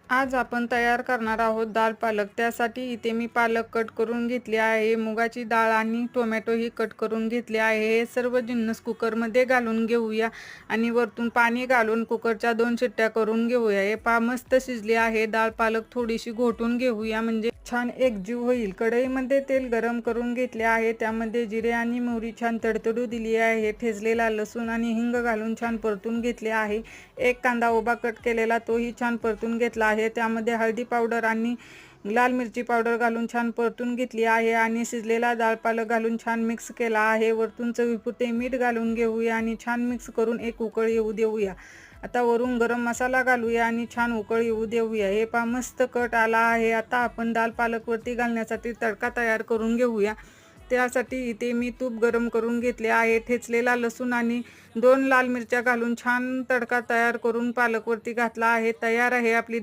आज आपण तयार करणार आहोत दाल पालक। त्यासाठी इथे मी पालक कट करून घेतली आहे, मुगाची डाळ आणि टोमॅटोही कट करून घेतले आहे। हे सर्व जिन्नस कुकरमध्ये घालून घेऊया आणि वरतून पाणी घालून कुकरच्या 2 शिट्ट्या करून घेऊया। हे पहा मस्त शिजली आहे डाळ पालक। थोडीशी घोटून घेऊया म्हणजे छान एकजीव होईल। कढईमध्ये तेल गरम करून घेतले आहे, त्यामध्ये जिरे आणि मोहरी छान तडतडू दिली आहे। ठेचलेला लसूण आणि हिंग घालून छान परतून घेतले आहे। एक कांदा उभा कट केलेला तोही छान परतून घेतला आहे। त्यामध्ये हळदी पावडर आणि लाल मिरची पावडर घालून छान परतून घेतली आहे आणि शिजलेला डाळ पालक घालून छान मिक्स केला आहे। वरतून चवीपुरते मीठ घालून घेऊया आणि छान मिक्स करून एक उकळ येऊ देऊया। आता वरून गरम मसाला घालूया आणि छान उकळ येऊ देऊया। हे पहा मस्त कट आला आहे। आता आपण दाल पालक वरती घालण्यासाठी तडका तयार करून घेऊया। त्यासाठी इथे मी तूप गरम करून घेतले आहे। ठेचलेला लसूण आणि 2 लाल मिरच्या घालून छान तडका तयार करून पालक वरती घातला आहे। तयार आहे आपली